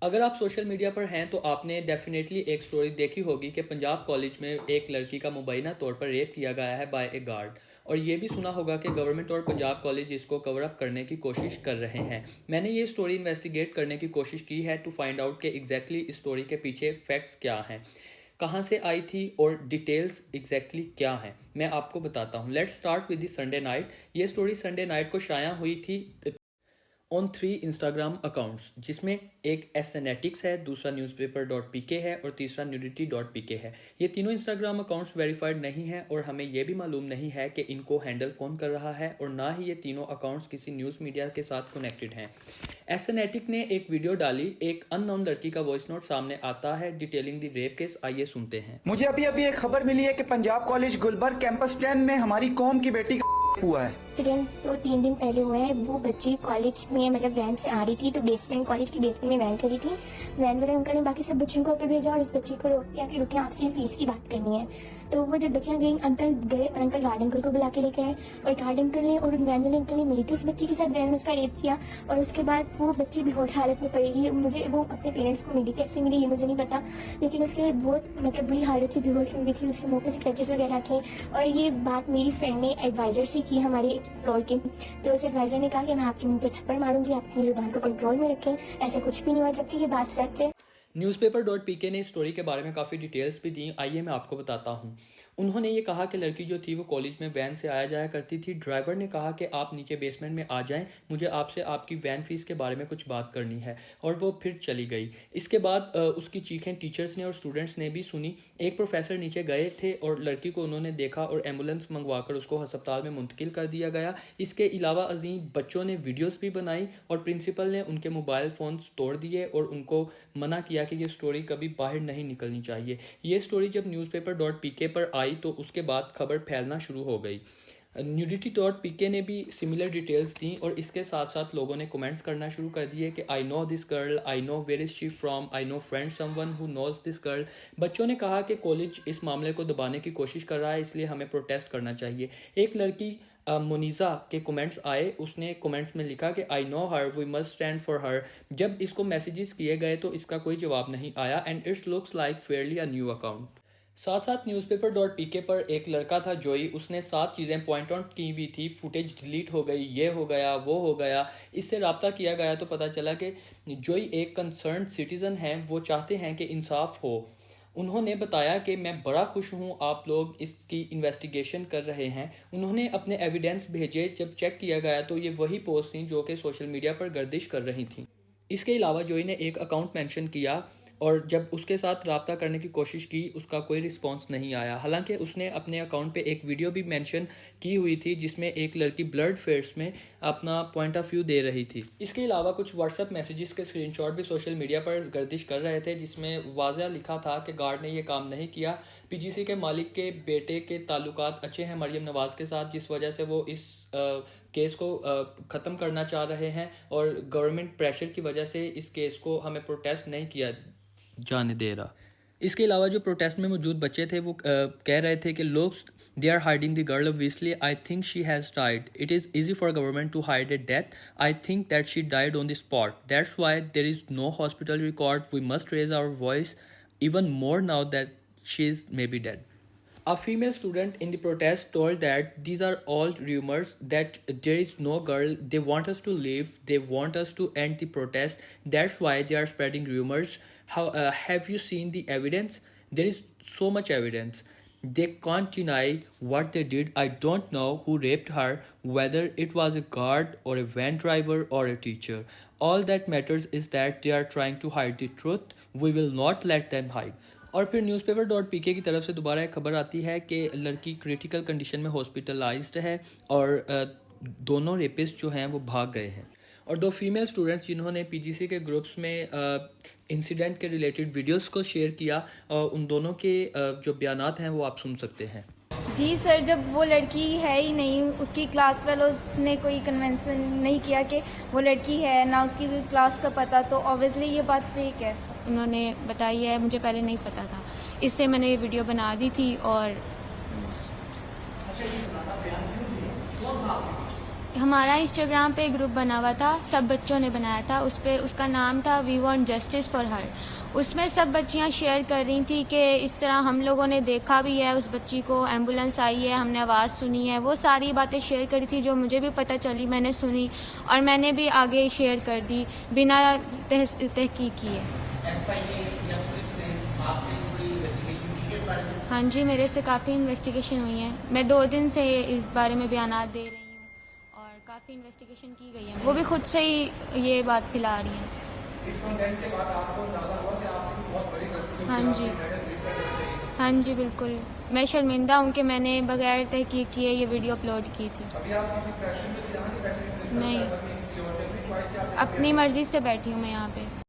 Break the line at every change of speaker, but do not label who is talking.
अगर आप social media पर हैं तो आपने डेफिनेटली एक स्टोरी देखी होगी कि पंजाब कॉलेज में एक लड़की का मुबैना तौर पर रेप किया गया है बाय ए गार्ड। और ये भी सुना होगा कि गवर्नमेंट और पंजाब कॉलेज इसको कवर अप करने की कोशिश कर रहे हैं। मैंने ये स्टोरी इन्वेस्टिगेट करने की कोशिश की है टू फाइंड आउट कि एग्जैक्टली इस स्टोरी के पीछे फैक्ट्स क्या हैं, कहाँ से आई थी और डिटेल्स एग्जैक्टली क्या हैं। मैं आपको बताता हूँ। Let's start with the Sunday night. ये स्टोरी संडे नाइट को शाया हुई थी ऑन 3 इंस्टाग्राम अकाउंट्स, जिसमें एक एसएनेटिक्स है, दूसरा newspaper.pk है और तीसरा nudity.pk है। ये तीनों इंस्टाग्राम अकाउंट्स वेरीफाइड नहीं हैं और हमें यह भी मालूम नहीं है कि इनको हैंडल कौन कर रहा है और ना ही ये तीनों अकाउंट्स किसी न्यूज़ मीडिया के साथ कनेक्टेड हैं। एसएनेटिक ने एक वीडियो डाली, एक अननोन लड़की का वॉइस नोट सामने आता है डिटेलिंग द रेप केस। आइए सुनते हैं।
मुझे अभी एक खबर मिली है कि पंजाब कॉलेज गुलबर्ग कैंपस 10 में हमारी कौम की बेटी का हुआ है।
एक्सीडेंट तो 3 दिन पहले हुआ है। वो बच्ची कॉलेज में मतलब वैन से आ रही थी, तो बेसमेंट कॉलेज की बेसमेंट में वैन खड़ी थी। वैन वाले अंकल ने बाकी सब बच्चों को ऊपर भेजा और इस बच्ची को रोक दिया कि रुके, आपसे फीस की बात करनी है। तो वो जब बच्चियां गई, अंकल गए और अंकल गार्ड अंकल को बुला के लेकर आए और गार्ड अंकल ने और वैन वाले अंकल ने मिली थी उस बच्ची के साथ, वैन में उसका रेप किया और उसके बाद वो बच्ची बेहोश हालत में पड़ी रही। मुझे वो अपने पेरेंट्स को मिली, कैसे मिली ये मुझे नहीं पता, लेकिन उसके बहुत मतलब बुरी हालत थी, बेहोश हो गई थी, उसके मुँह पे स्क्रैचेस वगैरह थे। और ये बात मेरी फ्रेंड ने एडवाइजर से की, हमारे फ्लोर के। तो उस एडवाइजर ने कहा कि मैं आपके मुंह पे थप्पड़ मारूंगी, आप अपनी जुबान को कंट्रोल में रखें, ऐसा कुछ भी नहीं हुआ, जबकि ये बात सच है।
newspaper.pk ने इस स्टोरी के बारे में काफ़ी डिटेल्स भी दी। आइए मैं आपको बताता हूँ। उन्होंने ये कहा कि लड़की जो थी वो कॉलेज में वैन से आया जाया करती थी। ड्राइवर ने कहा कि आप नीचे बेसमेंट में आ जाएं, मुझे आपसे आपकी वैन फीस के बारे में कुछ बात करनी है, और वो फिर चली गई। इसके बाद उसकी चीखें टीचर्स ने और स्टूडेंट्स ने भी सुनी। एक प्रोफेसर नीचे गए थे और लड़की को उन्होंने देखा और एम्बुलेंस मंगवाकर उसको अस्पताल में मुंतकिल कर दिया गया। इसके अलावा अजीम बच्चों ने वीडियोज़ भी बनाई और प्रिंसिपल ने उनके मोबाइल फ़ोन्स तोड़ दिए और उनको मना किया कि ये स्टोरी कभी बाहर नहीं निकलनी चाहिए। ये स्टोरी जब newspaper.pk पर आई तो उसके बाद खबर फैलना शुरू हो गई। nudity.pk ने भी सिमिलर डिटेल्स दी और इसके साथ साथ लोगों ने कमेंट्स करना शुरू कर दिए कि I know this girl, I know where is she from, I know friend someone who knows this girl. बच्चों ने कहा कि कॉलेज इस मामले को दबाने की कोशिश कर रहा है, इसलिए हमें प्रोटेस्ट करना चाहिए। एक लड़की मोनिज़ा के कमेंट्स आए, उसने कमेंट्स में लिखा कि I know her, we must stand for her. जब इसको मैसेजेस किए गए तो इसका कोई जवाब नहीं आया and it's looks like Fairlie a new account. साथ साथ newspaper.pk पर एक लड़का था जोई, उसने 7 चीज़ें पॉइंट आउट की हुई थी। फुटेज डिलीट हो गई, ये हो गया, वो हो गया। इससे रब्ता किया गया तो पता चला कि जोई एक कंसर्न सिटीज़न हैं, वो चाहते हैं कि इंसाफ हो। उन्होंने बताया कि मैं बड़ा खुश हूँ आप लोग इसकी इन्वेस्टिगेशन कर रहे हैं। उन्होंने अपने एविडेंस भेजे, जब चेक किया गया तो ये वही पोस्ट थी जो कि सोशल मीडिया पर गर्दिश कर रही थी। इसके अलावा जोई ने एक अकाउंट मेंशन किया और जब उसके साथ रब्ता करने की कोशिश की उसका कोई रिस्पांस नहीं आया। हालांकि उसने अपने अकाउंट पे एक वीडियो भी मेंशन की हुई थी जिसमें एक लड़की ब्लर्ड फेस में अपना पॉइंट ऑफ व्यू दे रही थी। इसके अलावा कुछ व्हाट्सएप मैसेजेस के स्क्रीनशॉट भी सोशल मीडिया पर गर्दिश कर रहे थे जिसमें वाज़ह लिखा था कि गार्ड ने ये काम नहीं किया। पीजीसी के मालिक के बेटे के ताल्लुकात अच्छे हैं मरियम नवाज़ के साथ, जिस वजह से वो इस केस को ख़त्म करना चाह रहे हैं और गवर्नमेंट प्रेशर की वजह से इस केस को हमें प्रोटेस्ट नहीं किया जाने दे रहा। इसके अलावा जो प्रोटेस्ट में मौजूद बच्चे थे वो कह रहे थे कि लोग they are hiding the girl obviously, I think she has died, it is easy for government to hide a death, I think that she died on the spot, that's why there is no hospital record, we must raise our voice even more now that she is maybe dead. A female student in the protest told that these are all rumors, that there is no girl, they want us to leave, they want us to end the protest, that's why they are spreading rumors. How have you seen the evidence? There is so much evidence. They can't deny what they did. I don't know who raped her, whether it was a guard or a van driver or a teacher. All that matters is that they are trying to hide the truth. We will not let them hide. और फिर newspaper.pk की तरफ से दोबारा एक खबर आती है कि लड़की क्रिटिकल कंडीशन में हॉस्पिटलाइज्ड है और दोनों रेपिस्ट जो हैं वो भाग गए हैं। और 2 फीमेल स्टूडेंट्स जिन्होंने पीजीसी के ग्रुप्स में इंसिडेंट के रिलेटेड वीडियोस को शेयर किया, उन दोनों के जो बयानात हैं वो आप सुन सकते हैं।
जी सर, जब वो लड़की है ही नहीं, उसकी क्लास फेलोज ने कोई कन्वेंसन नहीं किया कि वो लड़की है, ना उसकी कोई क्लास का पता, तो ऑब्वियसली ये बात फेक है।
उन्होंने बताई है, मुझे पहले नहीं पता था, इसलिए मैंने ये वीडियो बना दी थी। और हमारा इंस्टाग्राम पे ग्रुप बना हुआ था, सब बच्चों ने बनाया था। उस पे उसका नाम था we want justice for her. उसमें सब बच्चियां शेयर कर रही थी कि इस तरह हम लोगों ने देखा भी है, उस बच्ची को एम्बुलेंस आई है, हमने आवाज़ सुनी है। वो सारी बातें शेयर करी थी जो मुझे भी पता चली, मैंने सुनी और मैंने भी आगे शेयर कर दी बिना तहकीक किए। हाँ जी, मेरे से काफ़ी इन्वेस्टिगेशन हुई है। मैं 2 दिन से इस बारे में बयानात दे रही हूँ और काफ़ी इन्वेस्टिगेशन की गई है। वो भी खुद से ही ये बात फैला रही हैं।
इस कंटेंट के बाद आपको अंदाजा हुआ कि आपकी बहुत बड़ी गलती
हाँ जी, हाँ जी, बिल्कुल। मैं शर्मिंदा हूँ कि मैंने बगैर तहकीक किए ये वीडियो अपलोड की थी।
अभी आप किसी प्रेशर में थे यहाँ की बैठे
नहीं, अपनी मर्ज़ी से बैठी हूँ मैं यहाँ पे।